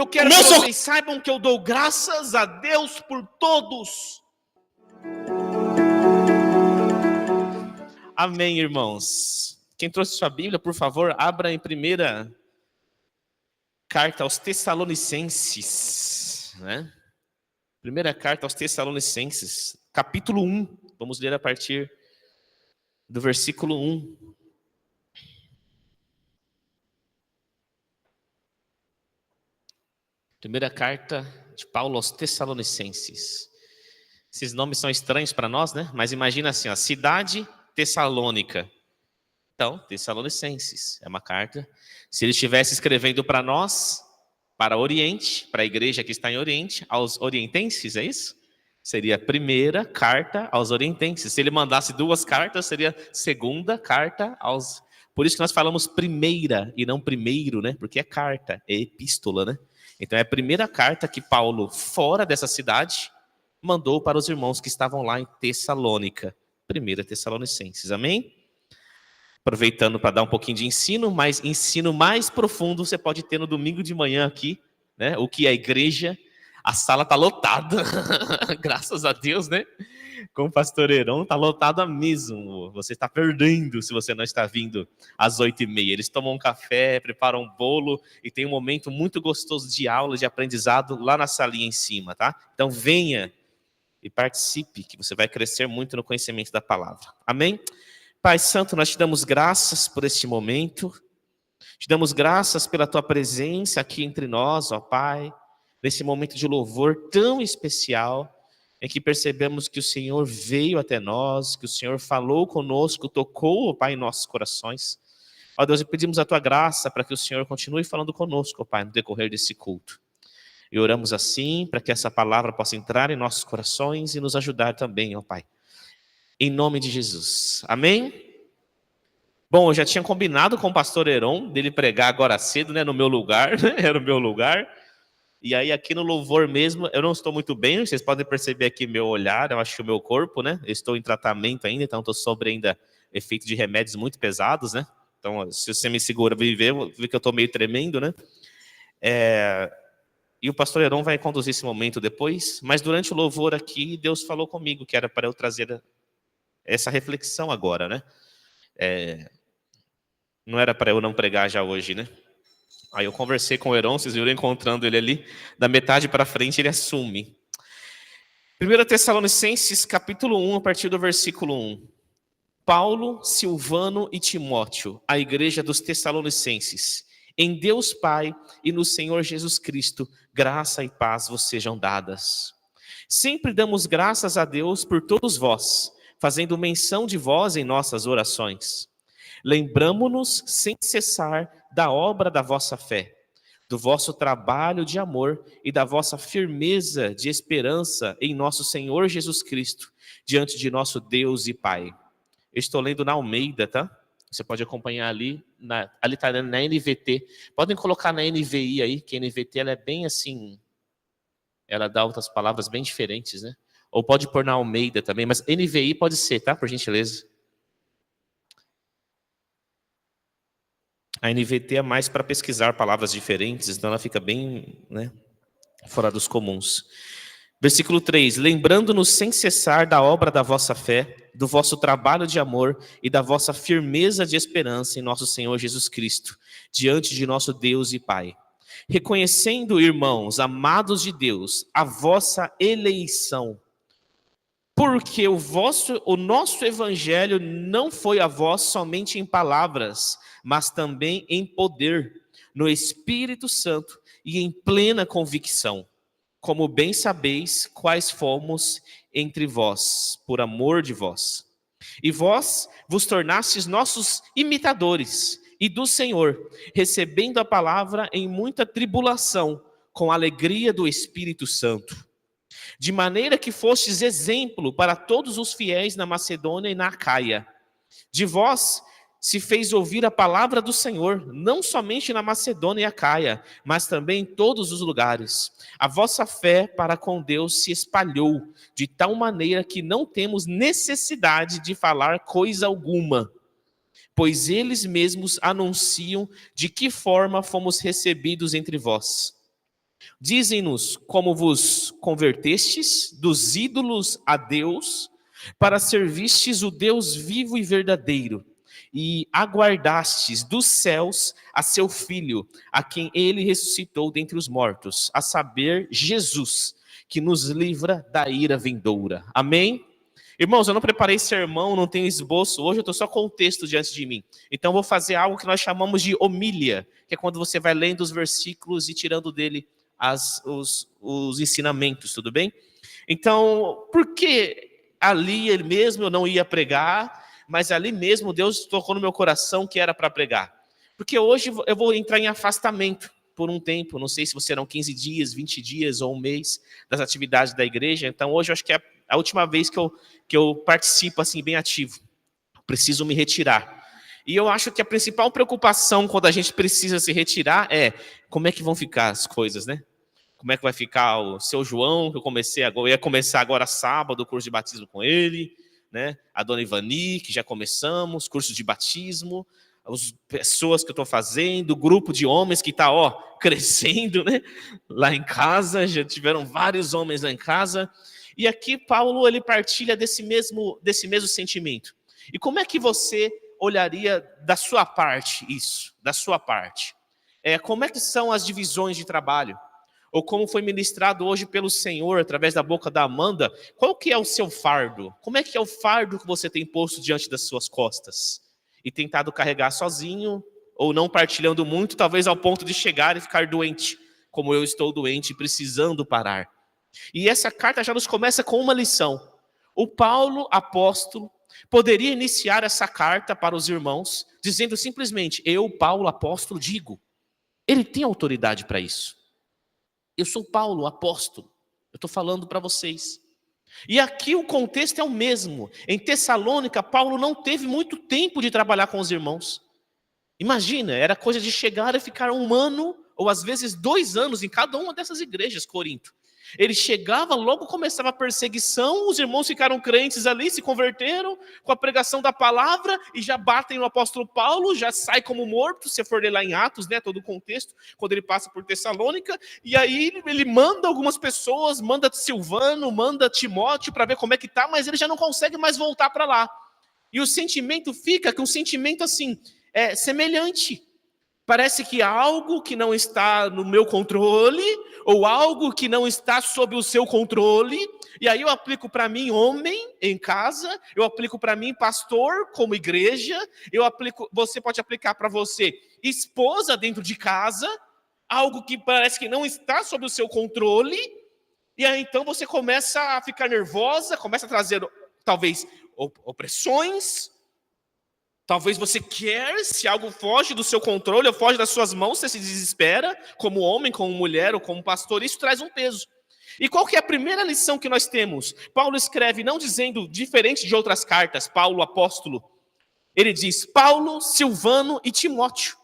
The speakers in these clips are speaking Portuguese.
eu quero que vocês saibam que eu dou graças a Deus por todos. Amém, irmãos. Quem trouxe sua Bíblia, por favor, abra em primeira carta aos Tessalonicenses, né? Primeira carta aos Tessalonicenses, capítulo 1. Vamos ler a partir do versículo 1. Primeira carta de Paulo aos Tessalonicenses. Esses nomes são estranhos para nós, né? Mas imagina assim, ó, cidade Tessalônica. Então, Tessalonicenses é uma carta. Se ele estivesse escrevendo para nós, para Oriente, para a igreja que está em Oriente, aos orientenses, é isso? Seria a primeira carta aos orientenses. Se ele mandasse duas cartas, seria segunda carta aos... Por isso que nós falamos primeira e não primeiro, né? Porque é carta, é epístola, né? Então é a primeira carta que Paulo, fora dessa cidade, mandou para os irmãos que estavam lá em Tessalônica. Primeira Tessalonicenses, amém? Aproveitando para dar um pouquinho de ensino, mas ensino mais profundo você pode ter no domingo de manhã aqui, né? O que é a igreja, a sala está lotada, graças a Deus, né? Com o pastor Heron, está lotada mesmo. Você está perdendo se você não está vindo às 8h30. Eles tomam um café, preparam um bolo e tem um momento muito gostoso de aula, de aprendizado lá na salinha em cima, tá? Então venha e participe, que você vai crescer muito no conhecimento da palavra. Amém? Pai Santo, nós te damos graças por este momento, te damos graças pela tua presença aqui entre nós, ó Pai, nesse momento de louvor tão especial, em que percebemos que o Senhor veio até nós, que o Senhor falou conosco, tocou, ó Pai, em nossos corações. Ó Deus, e pedimos a tua graça para que o Senhor continue falando conosco, ó Pai, no decorrer desse culto. E oramos assim, para que essa palavra possa entrar em nossos corações e nos ajudar também, ó Pai. Em nome de Jesus. Amém? Bom, eu já tinha combinado com o pastor Heron, dele pregar agora cedo, né, no meu lugar, né, era o meu lugar. E aí aqui no louvor mesmo, eu não estou muito bem, vocês podem perceber aqui meu olhar, eu acho que o meu corpo, né, eu estou em tratamento ainda, então estou sobre ainda efeito de remédios muito pesados, né. Então, se você me segura e ver, vou ver que eu estou meio tremendo, né. E o pastor Heron vai conduzir esse momento depois, mas durante o louvor aqui, Deus falou comigo que era para eu trazer essa reflexão agora, né? Não era para eu não pregar já hoje, né? Aí eu conversei com o Heron, vocês viram encontrando ele ali, da metade para frente ele assume. 1 Tessalonicenses, capítulo 1, a partir do versículo 1. Paulo, Silvano e Timóteo, a igreja dos Tessalonicenses, em Deus Pai e no Senhor Jesus Cristo, graça e paz vos sejam dadas. Sempre damos graças a Deus por todos vós, fazendo menção de vós em nossas orações. Lembramo-nos sem cessar da obra da vossa fé, do vosso trabalho de amor e da vossa firmeza de esperança em nosso Senhor Jesus Cristo, diante de nosso Deus e Pai. Eu estou lendo na Almeida, tá? Você pode acompanhar ali, ali está na NVT. Podem colocar na NVI aí, que a NVT ela é bem assim, ela dá outras palavras bem diferentes, né? Ou pode pôr na Almeida também, mas NVI pode ser, tá? Por gentileza. A NVT é mais para pesquisar palavras diferentes, então ela fica bem, né, fora dos comuns. Versículo 3. Lembrando-nos sem cessar da obra da vossa fé, do vosso trabalho de amor e da vossa firmeza de esperança em nosso Senhor Jesus Cristo, diante de nosso Deus e Pai. Reconhecendo, irmãos, amados de Deus, a vossa eleição, porque o nosso evangelho não foi a vós somente em palavras, mas também em poder, no Espírito Santo e em plena convicção, como bem sabeis quais fomos entre vós, por amor de vós. E vós vos tornastes nossos imitadores e do Senhor, recebendo a palavra em muita tribulação, com alegria do Espírito Santo. De maneira que fostes exemplo para todos os fiéis na Macedônia e na Acaia. De vós se fez ouvir a palavra do Senhor, não somente na Macedônia e Acaia, mas também em todos os lugares. A vossa fé para com Deus se espalhou, de tal maneira que não temos necessidade de falar coisa alguma, pois eles mesmos anunciam de que forma fomos recebidos entre vós. Dizem-nos como vos convertestes dos ídolos a Deus, para servistes o Deus vivo e verdadeiro, e aguardastes dos céus a seu Filho, a quem ele ressuscitou dentre os mortos, a saber, Jesus, que nos livra da ira vindoura. Amém? Irmãos, eu não preparei sermão, não tenho esboço hoje, eu estou só com o texto diante de mim. Então vou fazer algo que nós chamamos de homília, que é quando você vai lendo os versículos e tirando dele os ensinamentos, tudo bem? Então, por que ali ele mesmo eu não ia pregar, mas ali mesmo Deus tocou no meu coração que era para pregar? Porque hoje eu vou entrar em afastamento por um tempo, não sei se serão 15 dias, 20 dias ou um mês das atividades da igreja, então hoje eu acho que é a última vez que eu participo assim bem ativo. Preciso me retirar. E eu acho que a principal preocupação quando a gente precisa se retirar é como é que vão ficar as coisas, né? Como é que vai ficar o seu João, que eu ia começar agora sábado o curso de batismo com ele, né? A dona Ivani, que já começamos, curso de batismo, as pessoas que eu estou fazendo, o grupo de homens que está, crescendo, né? Lá em casa, já tiveram vários homens lá em casa. E aqui Paulo, ele partilha desse mesmo sentimento. E como é que você olharia da sua parte isso? Da sua parte? Como é que são as divisões de trabalho? Ou como foi ministrado hoje pelo Senhor, através da boca da Amanda, qual que é o seu fardo? Como é que é o fardo que você tem posto diante das suas costas? E tentado carregar sozinho, ou não partilhando muito, talvez ao ponto de chegar e ficar doente, como eu estou doente, precisando parar. E essa carta já nos começa com uma lição. O Paulo, apóstolo, poderia iniciar essa carta para os irmãos, dizendo simplesmente, eu, Paulo, apóstolo, digo. Ele tem autoridade para isso. Eu sou Paulo, apóstolo. Eu estou falando para vocês. E aqui o contexto é o mesmo. Em Tessalônica, Paulo não teve muito tempo de trabalhar com os irmãos. Imagina, era coisa de chegar e ficar 1 ano, ou às vezes 2 anos, em cada uma dessas igrejas, Corinto. Ele chegava, logo começava a perseguição, os irmãos ficaram crentes ali, se converteram com a pregação da palavra e já batem no apóstolo Paulo, já sai como morto, se for ler lá em Atos, né, todo o contexto, quando ele passa por Tessalônica, e aí ele manda algumas pessoas, manda Silvano, manda Timóteo para ver como é que tá, mas ele já não consegue mais voltar para lá. E o sentimento fica que um sentimento assim, semelhante. Parece que algo que não está no meu controle, ou algo que não está sob o seu controle, e aí eu aplico para mim, homem, em casa, eu aplico para mim, pastor, como igreja, você pode aplicar para você, esposa dentro de casa, algo que parece que não está sob o seu controle, e aí então você começa a ficar nervosa, começa a trazer, talvez, opressões. Talvez você quer, se algo foge do seu controle ou foge das suas mãos, você se desespera, como homem, como mulher ou como pastor, isso traz um peso. E qual que é a primeira lição que nós temos? Paulo escreve, não dizendo diferente de outras cartas, Paulo, apóstolo, ele diz Paulo, Silvano e Timóteo.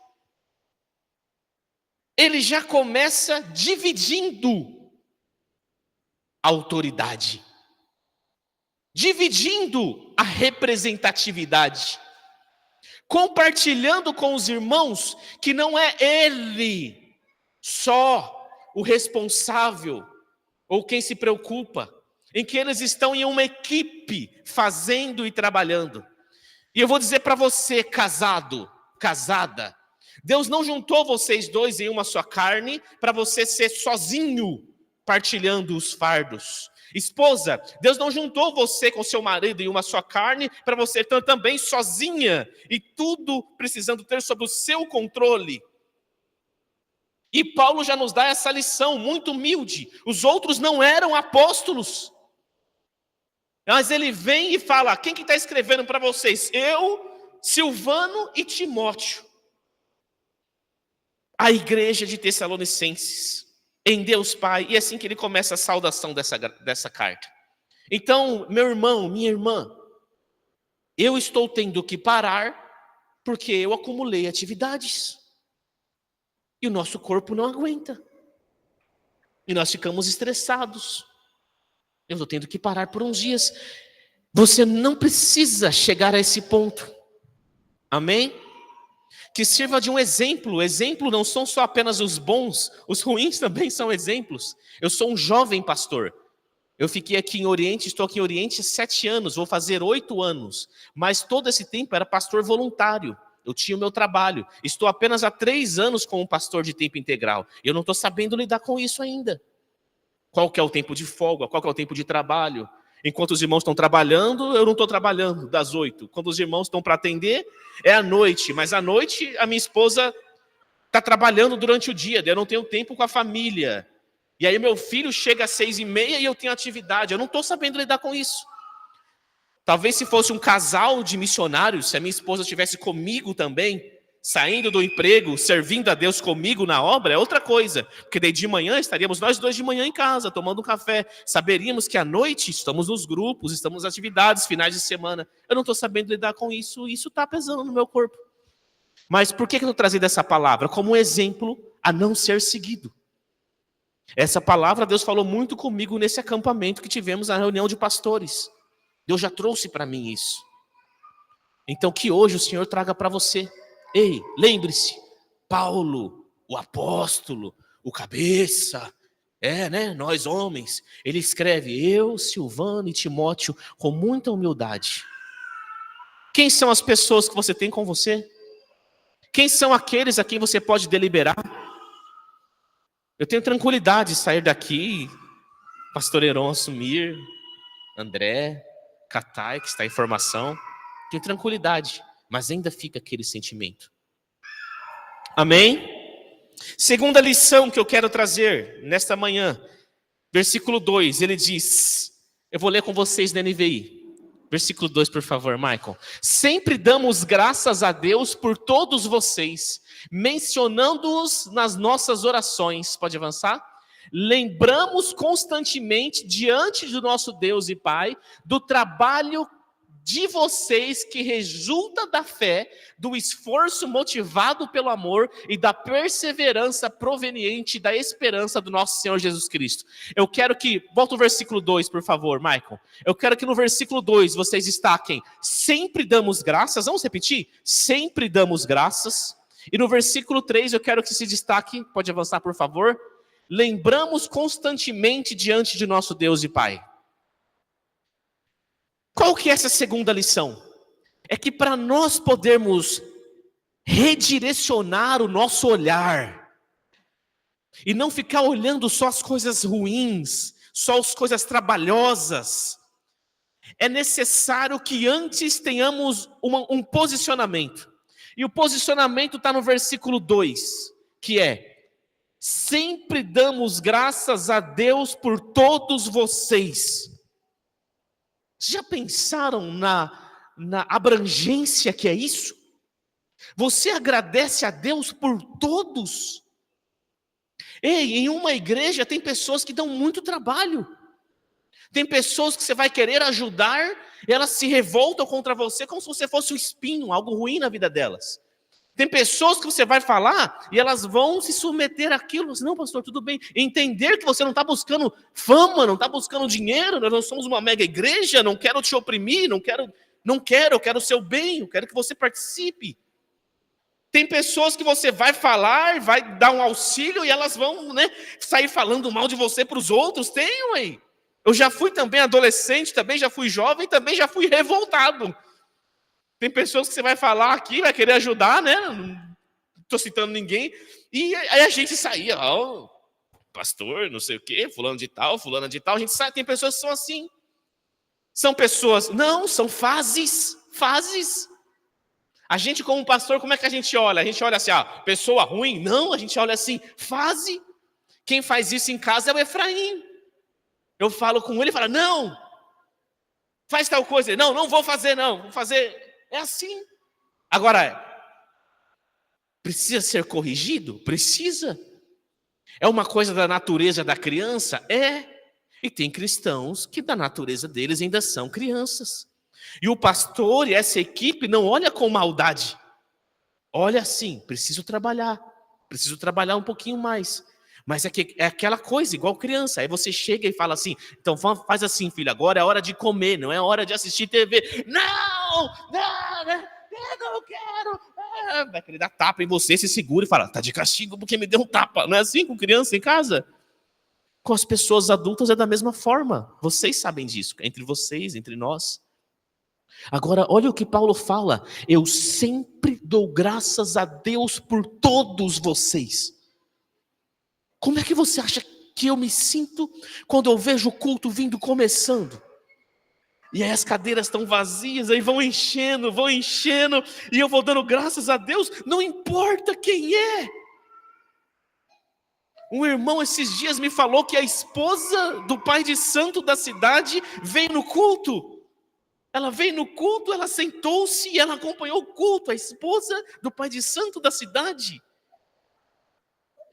Ele já começa dividindo a autoridade, dividindo a representatividade, compartilhando com os irmãos que não é ele só o responsável ou quem se preocupa, em que eles estão em uma equipe fazendo e trabalhando. E eu vou dizer para você, casado, casada, Deus não juntou vocês dois em uma só carne para você ser sozinho partilhando os fardos. Esposa, Deus não juntou você com seu marido em uma só carne para você estar também sozinha e tudo precisando ter sob o seu controle. E Paulo já nos dá essa lição muito humilde. Os outros não eram apóstolos. Mas ele vem e fala, quem que está escrevendo para vocês? Eu, Silvano e Timóteo. A igreja de Tessalonicenses. Em Deus Pai, e é assim que ele começa a saudação dessa carta. Então, meu irmão, minha irmã, eu estou tendo que parar porque eu acumulei atividades. E o nosso corpo não aguenta. E nós ficamos estressados. Eu estou tendo que parar por uns dias. Você não precisa chegar a esse ponto. Amém? Que sirva de um exemplo. Exemplo não são só apenas os bons, os ruins também são exemplos. Eu sou um jovem pastor. Eu fiquei aqui em Oriente, estou aqui em Oriente há 7 anos, vou fazer 8 anos. Mas todo esse tempo era pastor voluntário. Eu tinha o meu trabalho. Estou apenas há 3 anos como pastor de tempo integral. Eu não estou sabendo lidar com isso ainda. Qual que é o tempo de folga? Qual que é o tempo de trabalho? Enquanto os irmãos estão trabalhando, eu não estou trabalhando das 8. Quando os irmãos estão para atender, é à noite. Mas à noite, a minha esposa está trabalhando durante o dia. Eu não tenho tempo com a família. E aí meu filho chega às 6h30 e eu tenho atividade. Eu não estou sabendo lidar com isso. Talvez se fosse um casal de missionários, se a minha esposa estivesse comigo também, saindo do emprego, servindo a Deus comigo na obra, é outra coisa. Porque daí de manhã estaríamos nós dois de manhã em casa, tomando um café. Saberíamos que à noite estamos nos grupos, estamos nas atividades, finais de semana. Eu não estou sabendo lidar com isso, isso está pesando no meu corpo. Mas por que eu estou trazendo essa palavra? Como um exemplo a não ser seguido. Essa palavra Deus falou muito comigo nesse acampamento que tivemos na reunião de pastores. Deus já trouxe para mim isso. Então que hoje o Senhor traga para você. Ei, lembre-se, Paulo, o apóstolo, o cabeça, nós homens, ele escreve, eu, Silvano e Timóteo, com muita humildade. Quem são as pessoas que você tem com você? Quem são aqueles a quem você pode deliberar? Eu tenho tranquilidade de sair daqui, pastor Heron assumir, André, Catai, que está em formação, tenho tranquilidade, mas ainda fica aquele sentimento. Amém? Segunda lição que eu quero trazer nesta manhã, versículo 2, ele diz, eu vou ler com vocês na NVI, versículo 2, por favor, Michael. Sempre damos graças a Deus por todos vocês, mencionando-os nas nossas orações. Pode avançar? Lembramos constantemente diante do nosso Deus e Pai do trabalho de vocês que resulta da fé, do esforço motivado pelo amor e da perseverança proveniente da esperança do nosso Senhor Jesus Cristo. Eu quero que, volta o versículo 2, por favor, Michael. Eu quero que no versículo 2 vocês destaquem, sempre damos graças, vamos repetir? Sempre damos graças. E no versículo 3 eu quero que se destaque, pode avançar por favor, lembramos constantemente diante de nosso Deus e Pai. Qual que é essa segunda lição? É que para nós podermos redirecionar o nosso olhar e não ficar olhando só as coisas ruins, só as coisas trabalhosas, é necessário que antes tenhamos um posicionamento. E o posicionamento está no versículo 2, que é: sempre damos graças a Deus por todos vocês. Já pensaram na abrangência que é isso? Você agradece a Deus por todos? Ei, em uma igreja tem pessoas que dão muito trabalho. Tem pessoas que você vai querer ajudar, e elas se revoltam contra você como se você fosse um espinho, algo ruim na vida delas. Tem pessoas que você vai falar e elas vão se submeter àquilo. Não, pastor, tudo bem. Entender que você não está buscando fama, não está buscando dinheiro, nós não somos uma mega igreja, não quero te oprimir, eu quero o seu bem, eu quero que você participe. Tem pessoas que você vai falar, vai dar um auxílio e elas vão sair falando mal de você para os outros. Tem, ué. Eu já fui também adolescente, também já fui jovem, também já fui revoltado. Tem pessoas que você vai falar aqui, vai querer ajudar, não estou citando ninguém, e aí a gente saía, pastor, não sei o quê, fulano de tal, a gente sai, tem pessoas que são assim. São pessoas, não, são fases. A gente como pastor, como é que a gente olha? A gente olha assim, pessoa ruim? Não, a gente olha assim, fase. Quem faz isso em casa é o Efraim. Eu falo com ele e fala, não, faz tal coisa. Não vou fazer, não, vou fazer. É assim. Agora, precisa ser corrigido? Precisa. É uma coisa da natureza da criança? É. E tem cristãos que da natureza deles ainda são crianças. E o pastor e essa equipe não olha com maldade. Olha assim, preciso trabalhar um pouquinho mais. Mas é aquela coisa, igual criança. Aí você chega e fala assim, então faz assim, filho, agora é hora de comer, não é hora de assistir TV. Não, eu não quero. vai querer dar tapa em você, se segura e fala, tá de castigo porque me deu um tapa. Não é assim com criança em casa? Com as pessoas adultas é da mesma forma. Vocês sabem disso, entre vocês, entre nós. Agora, olha o que Paulo fala. Eu sempre dou graças a Deus por todos vocês. Como é que você acha que eu me sinto quando eu vejo o culto vindo começando? E aí as cadeiras estão vazias, aí vão enchendo, e eu vou dando graças a Deus, não importa quem é. Um irmão esses dias me falou que a esposa do pai de santo da cidade veio no culto. Ela veio no culto, ela sentou-se e ela acompanhou o culto, a esposa do pai de santo da cidade.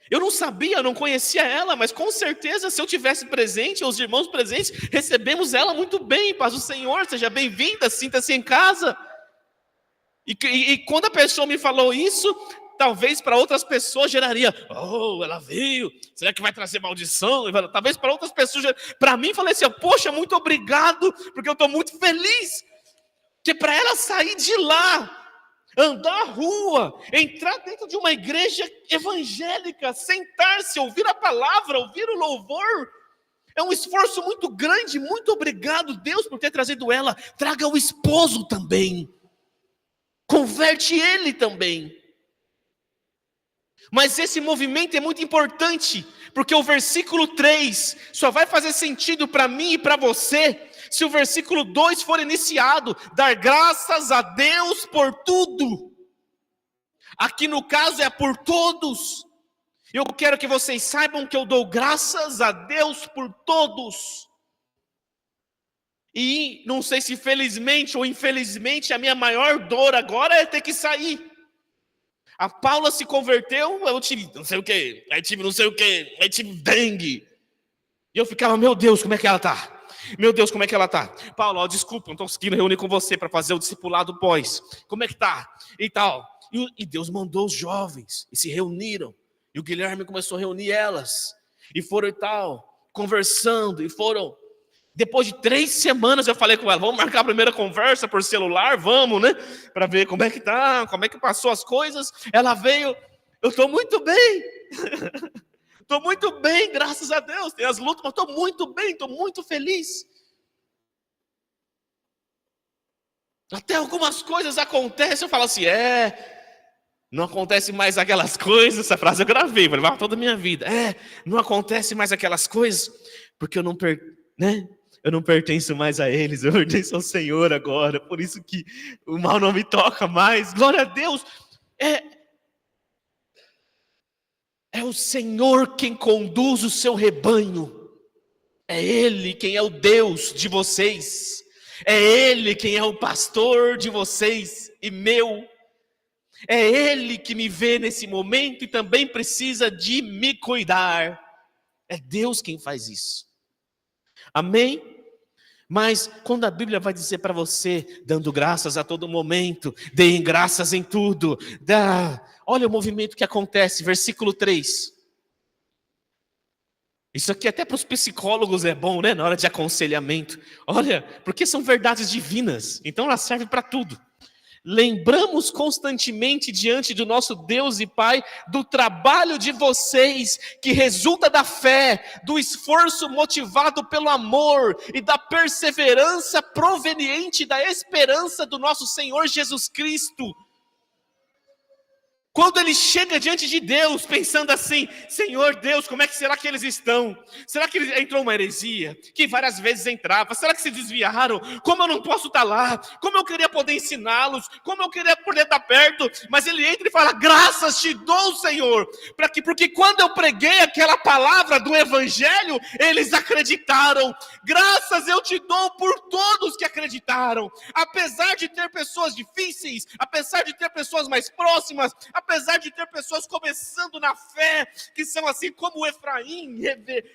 Eu não sabia, eu não conhecia ela, mas com certeza se eu tivesse presente, ou os irmãos presentes, recebemos ela muito bem. Paz do Senhor, seja bem-vinda, sinta-se em casa. E quando a pessoa me falou isso, talvez para outras pessoas geraria, oh, ela veio, será que vai trazer maldição? Talvez para outras pessoas, para mim falei assim, poxa, muito obrigado, porque eu estou muito feliz. Que para ela sair de lá, andar a rua, entrar dentro de uma igreja evangélica, sentar-se, ouvir a palavra, ouvir o louvor, é um esforço muito grande. Muito obrigado, Deus, por ter trazido ela. Traga o esposo também, converte ele também. Mas esse movimento é muito importante, porque o versículo 3 só vai fazer sentido para mim e para você se o versículo 2 for iniciado, dar graças a Deus por tudo. Aqui no caso é por todos. Eu quero que vocês saibam que eu dou graças a Deus por todos. E não sei se felizmente ou infelizmente a minha maior dor agora é ter que sair. A Paula se converteu, eu tive não sei o que, aí tive não sei o que, aí tive dengue. E eu ficava, meu Deus, como é que ela está? Meu Deus, como é que ela está? Paula, ó, desculpa, não estou conseguindo reunir com você para fazer o discipulado pós. Como é que está? E tal. E Deus mandou os jovens, e se reuniram. E o Guilherme começou a reunir elas. E foram e tal, conversando, e foram. Depois de 3 semanas eu falei com ela, vamos marcar a primeira conversa por celular? Vamos, né? Para ver como é que tá, como é que passou as coisas. Ela veio, eu estou muito bem. Estou muito bem, graças a Deus. Tem as lutas, mas estou muito bem, estou muito feliz. Até algumas coisas acontecem, eu falo assim, não acontece mais aquelas coisas. Essa frase eu gravei, vai levar toda a minha vida. Não acontece mais aquelas coisas, porque eu não pertenço mais a eles, eu pertenço ao Senhor agora. Por isso que o mal não me toca mais. Glória a Deus. É o Senhor quem conduz o seu rebanho. É Ele quem é o Deus de vocês. É Ele quem é o pastor de vocês e meu. É Ele que me vê nesse momento e também precisa de me cuidar. É Deus quem faz isso. Amém? Mas quando a Bíblia vai dizer para você, dando graças a todo momento, deem graças em tudo, olha o movimento que acontece, versículo 3. Isso aqui até para os psicólogos é bom, né? Na hora de aconselhamento. Olha, porque são verdades divinas, então ela serve para tudo. Lembramos constantemente diante do nosso Deus e Pai do trabalho de vocês, que resulta da fé, do esforço motivado pelo amor e da perseverança proveniente da esperança do nosso Senhor Jesus Cristo. Quando ele chega diante de Deus pensando assim, Senhor Deus, como é que será que eles estão? Será que entrou uma heresia? Que várias vezes entrava. Será que se desviaram? Como eu não posso estar lá? Como eu queria poder ensiná-los? Como eu queria poder estar perto? Mas ele entra e fala, graças te dou, Senhor. Porque quando eu preguei aquela palavra do Evangelho, eles acreditaram. Graças eu te dou por todos que acreditaram. Apesar de ter pessoas difíceis, apesar de ter pessoas mais próximas, apesar de ter pessoas começando na fé, que são assim como Efraim,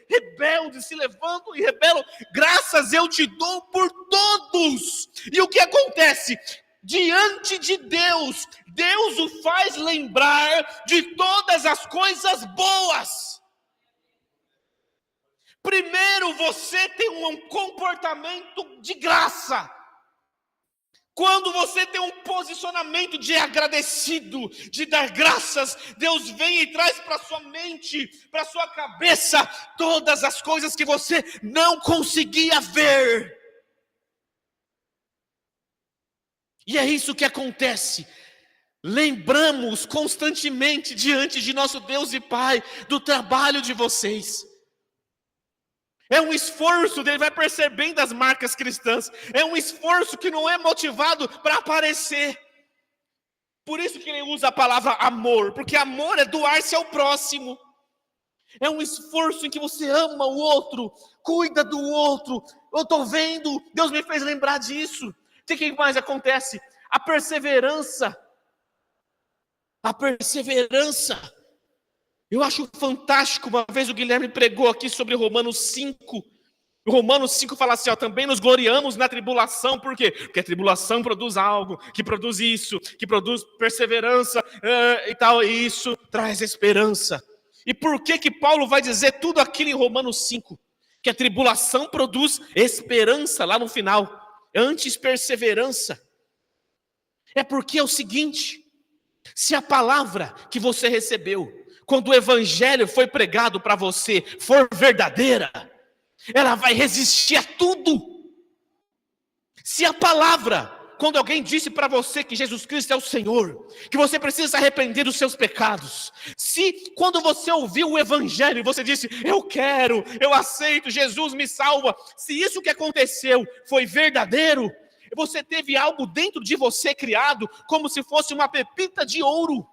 rebeldes, se levantam e rebelam, graças eu te dou por todos. E o que acontece? Diante de Deus, Deus o faz lembrar de todas as coisas boas. Primeiro você tem um comportamento de graça. Quando você tem um posicionamento de agradecido, de dar graças, Deus vem e traz para sua mente, para sua cabeça, todas as coisas que você não conseguia ver. E é isso que acontece. Lembramos constantemente diante de nosso Deus e Pai do trabalho de vocês. É um esforço, ele vai percebendo as marcas cristãs. É um esforço que não é motivado para aparecer. Por isso que ele usa a palavra amor, porque amor é doar-se ao próximo. É um esforço em que você ama o outro, cuida do outro. Eu estou vendo, Deus me fez lembrar disso. O que mais acontece? A perseverança. A perseverança. Eu acho fantástico, uma vez o Guilherme pregou aqui sobre Romanos 5. Romanos 5 fala assim, também nos gloriamos na tribulação. Por quê? Porque a tribulação produz algo, que produz isso, que produz perseverança e tal, e isso traz esperança. E por que Paulo vai dizer tudo aquilo em Romanos 5? Que a tribulação produz esperança lá no final, antes perseverança. É porque é o seguinte, se a palavra que você recebeu, quando o evangelho foi pregado para você, for verdadeira, ela vai resistir a tudo. Se a palavra, quando alguém disse para você que Jesus Cristo é o Senhor, que você precisa se arrepender dos seus pecados, se quando você ouviu o evangelho, você disse, eu quero, eu aceito, Jesus me salva, se isso que aconteceu foi verdadeiro, você teve algo dentro de você criado, como se fosse uma pepita de ouro.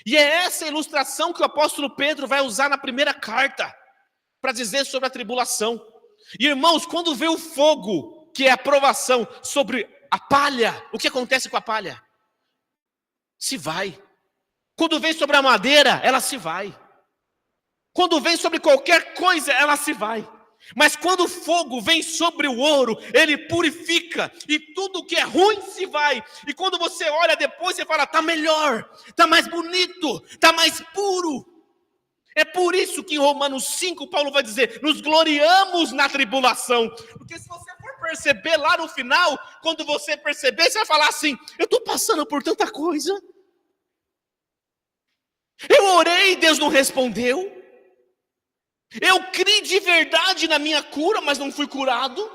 E é essa ilustração que o apóstolo Pedro vai usar na primeira carta, para dizer sobre a tribulação. E irmãos, quando vê o fogo, que é a provação, sobre a palha, o que acontece com a palha? Se vai. Quando vem sobre a madeira, ela se vai. Quando vem sobre qualquer coisa, ela se vai. Mas quando o fogo vem sobre o ouro, ele purifica, e tudo que é ruim se vai. E quando você olha depois, você fala, está melhor, está mais bonito, está mais puro. É por isso que em Romanos 5, Paulo vai dizer, nos gloriamos na tribulação. Porque se você for perceber lá no final, quando você perceber, você vai falar assim, eu estou passando por tanta coisa. Eu orei e Deus não respondeu. Eu criei de verdade na minha cura, mas não fui curado.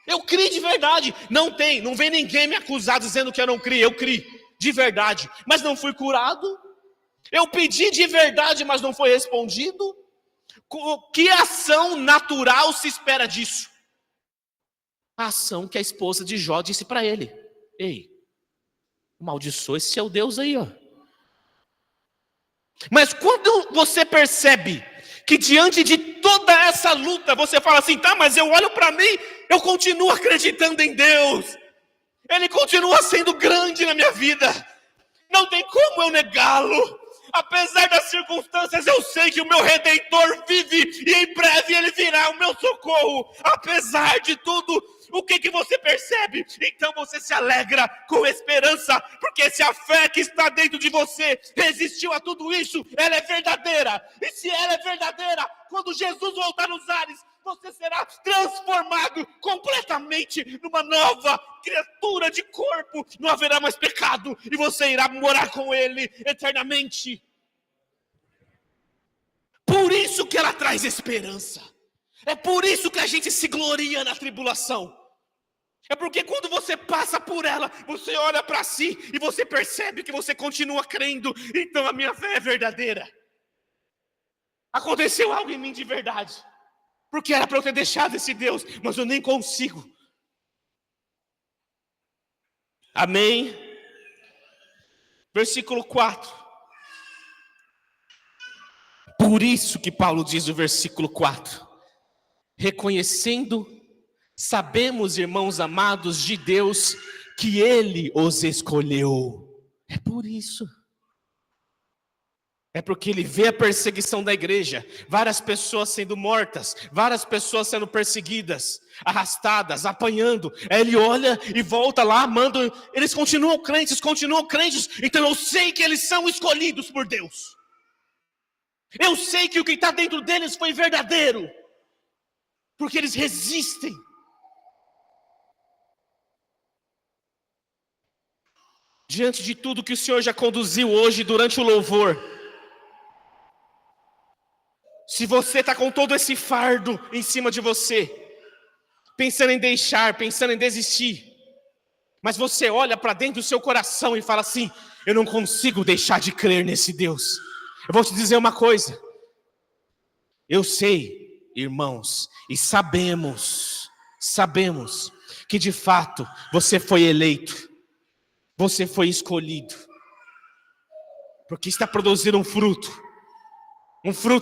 Eu criei de verdade. Não vem ninguém me acusar dizendo que eu não criei. Eu criei de verdade, mas não fui curado. Eu pedi de verdade, mas não foi respondido. Que ação natural se espera disso? A ação que a esposa de Jó disse para ele. Ei, amaldiçoa esse seu Deus aí, ó. Mas quando você percebe que diante de toda essa luta, você fala assim, tá, mas eu olho para mim, eu continuo acreditando em Deus. Ele continua sendo grande na minha vida. Não tem como eu negá-lo. Apesar das circunstâncias, eu sei que o meu Redentor vive e em breve ele virá o meu socorro. Apesar de tudo, o que você percebe? Então você se alegra com esperança, porque se a fé que está dentro de você resistiu a tudo isso, ela é verdadeira. E se ela é verdadeira, quando Jesus voltar nos ares, você será transformado completamente numa nova criatura de corpo. Não haverá mais pecado e você irá morar com Ele eternamente. Por isso que ela traz esperança. É por isso que a gente se gloria na tribulação. É porque quando você passa por ela, você olha para si e você percebe que você continua crendo. Então a minha fé é verdadeira. Aconteceu algo em mim de verdade. Porque era para eu ter deixado esse Deus, mas eu nem consigo. Amém? Versículo 4. Por isso que Paulo diz no versículo 4. Reconhecendo, sabemos, irmãos amados de Deus, que Ele os escolheu. É por isso. É porque ele vê a perseguição da igreja, várias pessoas sendo mortas, várias pessoas sendo perseguidas, arrastadas, apanhando. Aí ele olha e volta lá, manda. Eles continuam crentes, então eu sei que eles são escolhidos por Deus. Eu sei que o que está dentro deles foi verdadeiro, porque eles resistem. diante de tudo que o Senhor já conduziu hoje durante o louvor, se você está com todo esse fardo em cima de você, pensando em deixar, pensando em desistir, mas você olha para dentro do seu coração e fala assim: eu não consigo deixar de crer nesse Deus. Eu vou te dizer uma coisa. Eu sei, irmãos, e sabemos que de fato você foi eleito, você foi escolhido, porque está produzindo um fruto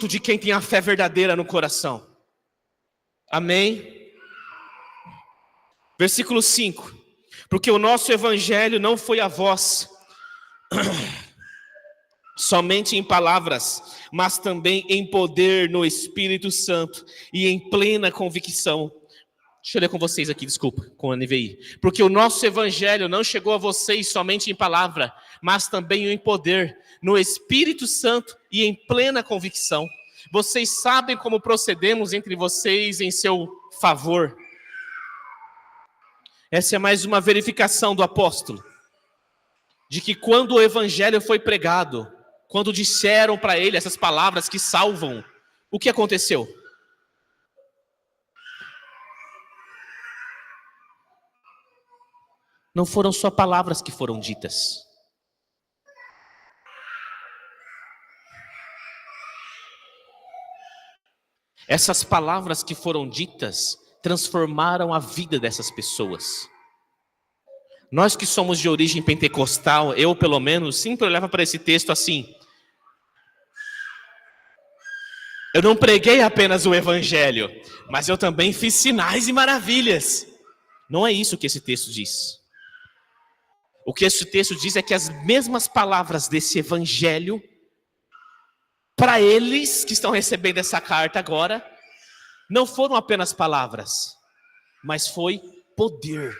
de quem tem a fé verdadeira no coração. Amém? Versículo 5. Porque o nosso evangelho não foi a vós, somente em palavras, mas também em poder no Espírito Santo e em plena convicção. Deixa eu ler com vocês aqui, desculpa, com a NVI. Porque o nosso evangelho não chegou a vocês somente em palavra, mas também em poder, no Espírito Santo e em plena convicção. Vocês sabem como procedemos entre vocês em seu favor. Essa é mais uma verificação do apóstolo, de que quando o evangelho foi pregado, quando disseram para ele essas palavras que salvam, o que aconteceu? Não foram só palavras que foram ditas. Essas palavras que foram ditas transformaram a vida dessas pessoas. Nós que somos de origem pentecostal, eu pelo menos, sempre olhava para esse texto assim: eu não preguei apenas o evangelho, mas eu também fiz sinais e maravilhas. Não é isso que esse texto diz. O que esse texto diz é que as mesmas palavras desse evangelho, para eles que estão recebendo essa carta agora, não foram apenas palavras, mas foi poder.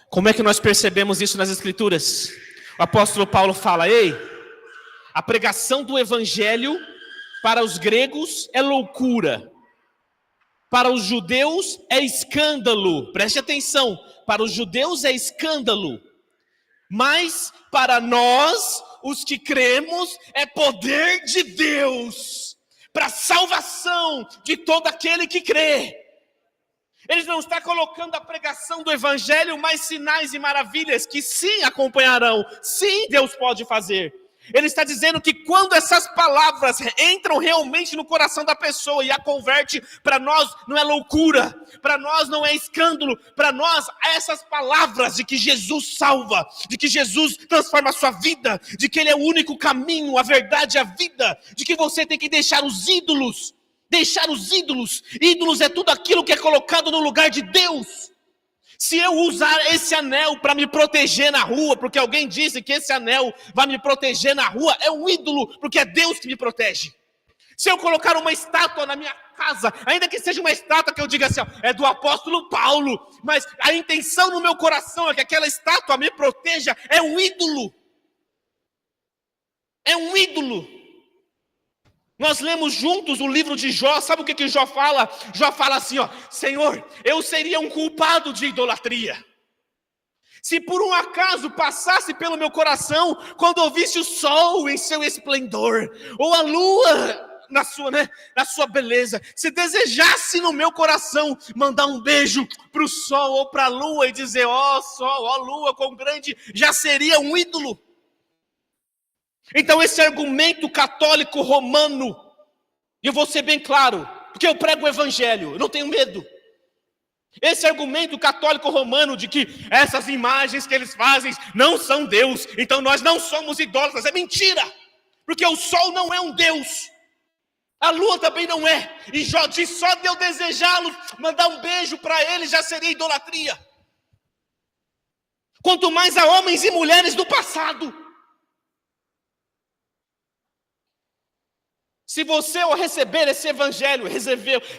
Como é que nós percebemos isso nas Escrituras? O apóstolo Paulo fala: ei, a pregação do evangelho para os gregos é loucura, para os judeus é escândalo. Preste atenção, para os judeus é escândalo, mas para nós, os que cremos, é poder de Deus, para a salvação de todo aquele que crê. Ele não está colocando a pregação do evangelho mais sinais e maravilhas que sim acompanharão, sim Deus pode fazer. Ele está dizendo que quando essas palavras entram realmente no coração da pessoa e a converte, para nós não é loucura, para nós não é escândalo, para nós essas palavras de que Jesus salva, de que Jesus transforma a sua vida, de que Ele é o único caminho, a verdade e a vida, de que você tem que deixar os ídolos. Ídolos é tudo aquilo que é colocado no lugar de Deus. Se eu usar esse anel para me proteger na rua, porque alguém disse que esse anel vai me proteger na rua, é um ídolo, porque é Deus que me protege. Se eu colocar uma estátua na minha casa, ainda que seja uma estátua que eu diga assim, ó, é do apóstolo Paulo, mas a intenção no meu coração é que aquela estátua me proteja, é um ídolo. É um ídolo. Nós lemos juntos o livro de Jó. Sabe o que Jó fala? Jó fala assim, ó: Senhor, eu seria um culpado de idolatria. Se por um acaso passasse pelo meu coração, quando ouvisse o sol em seu esplendor, ou a lua na sua beleza, se desejasse no meu coração mandar um beijo para o sol ou para a lua e dizer, ó sol, ó lua, quão grande, já seria um ídolo. Então esse argumento católico romano, e eu vou ser bem claro, porque eu prego o evangelho, eu não tenho medo. Esse argumento católico romano de que essas imagens que eles fazem não são Deus, então nós não somos idólatras, é mentira. Porque o sol não é um Deus, a lua também não é. E Jó diz, só de eu desejá-lo, mandar um beijo para ele já seria idolatria. Quanto mais a homens e mulheres do passado. Se você, ao receber esse evangelho,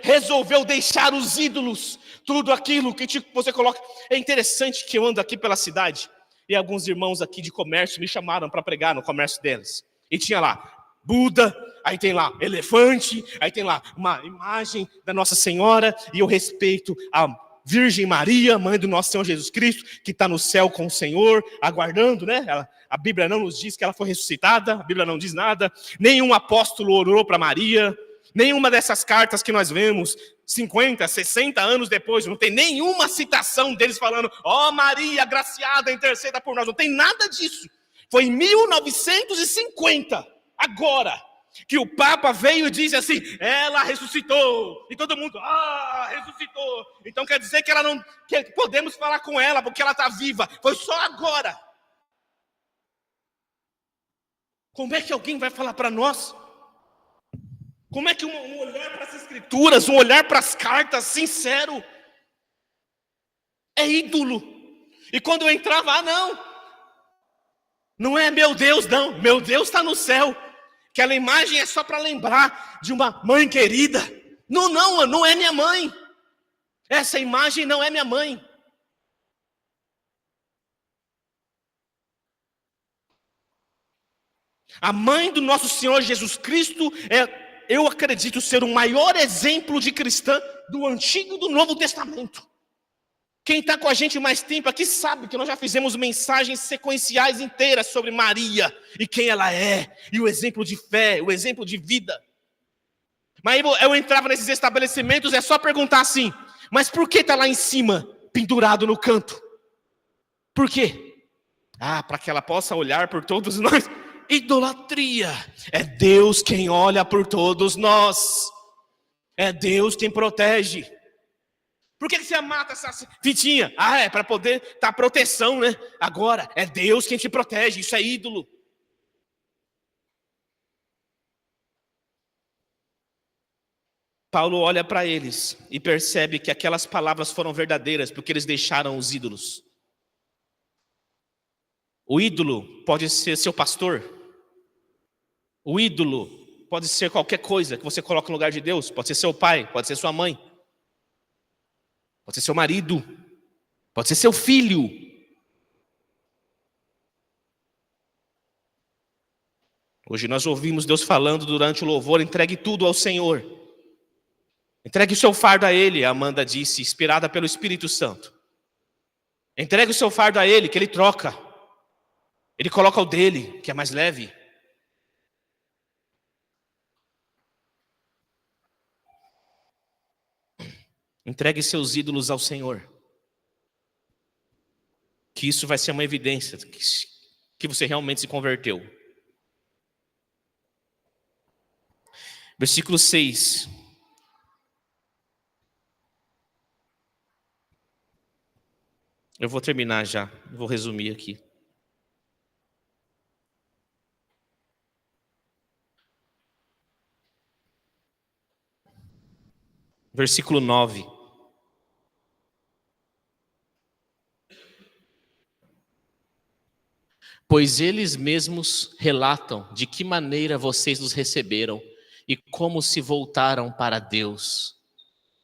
resolveu deixar os ídolos, tudo aquilo que você coloca. É interessante que eu ando aqui pela cidade, e alguns irmãos aqui de comércio me chamaram para pregar no comércio deles. E tinha lá Buda, aí tem lá elefante, aí tem lá uma imagem da Nossa Senhora, e eu respeito a Virgem Maria, mãe do nosso Senhor Jesus Cristo, que está no céu com o Senhor, aguardando, né? A Bíblia não nos diz que ela foi ressuscitada, a Bíblia não diz nada. Nenhum apóstolo orou para Maria. Nenhuma dessas cartas que nós vemos 50, 60 anos depois, não tem nenhuma citação deles falando: ó Maria, agraciada, interceda por nós. Não tem nada disso. Foi em 1950, agora, que o Papa veio e disse assim: ela ressuscitou. E todo mundo: ressuscitou. Então quer dizer que ela não, que podemos falar com ela porque ela está viva. Foi só agora. Como é que alguém vai falar para nós? Como é que um olhar para as escrituras, um olhar para as cartas sincero, é ídolo? E quando eu entrava, não é meu Deus, não. Meu Deus está no céu. Aquela imagem é só para lembrar de uma mãe querida. Não é minha mãe. Essa imagem não é minha mãe. A mãe do nosso Senhor Jesus Cristo eu acredito ser o maior exemplo de cristã do Antigo e do Novo Testamento. Quem está com a gente mais tempo aqui sabe que nós já fizemos mensagens sequenciais inteiras sobre Maria e quem ela é, e o exemplo de fé, o exemplo de vida. Mas eu entrava nesses estabelecimentos, é só perguntar assim: mas por que está lá em cima, pendurado no canto? Por quê? Para que ela possa olhar por todos nós. Idolatria. É Deus quem olha por todos nós. É Deus quem protege. Por que você mata essa fitinha? É para poder dar proteção, né? Agora, é Deus quem te protege. Isso é ídolo. Paulo olha para eles e percebe que aquelas palavras foram verdadeiras porque eles deixaram os ídolos. O ídolo pode ser seu pastor. O ídolo pode ser qualquer coisa que você coloca no lugar de Deus. Pode ser seu pai, pode ser sua mãe. Pode ser seu marido. Pode ser seu filho. Hoje nós ouvimos Deus falando durante o louvor: entregue tudo ao Senhor. Entregue o seu fardo a Ele, a Amanda disse, inspirada pelo Espírito Santo. Entregue o seu fardo a Ele, que Ele troca. Ele coloca o dele, que é mais leve. Entregue seus ídolos ao Senhor. Que isso vai ser uma evidência que você realmente se converteu. Versículo 6. Eu vou terminar já, vou resumir aqui. Versículo 9. Pois eles mesmos relatam de que maneira vocês nos receberam e como se voltaram para Deus,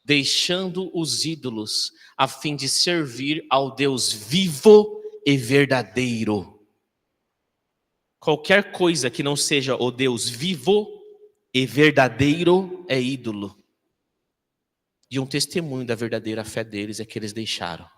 deixando os ídolos a fim de servir ao Deus vivo e verdadeiro. Qualquer coisa que não seja o Deus vivo e verdadeiro é ídolo. E um testemunho da verdadeira fé deles é que eles deixaram.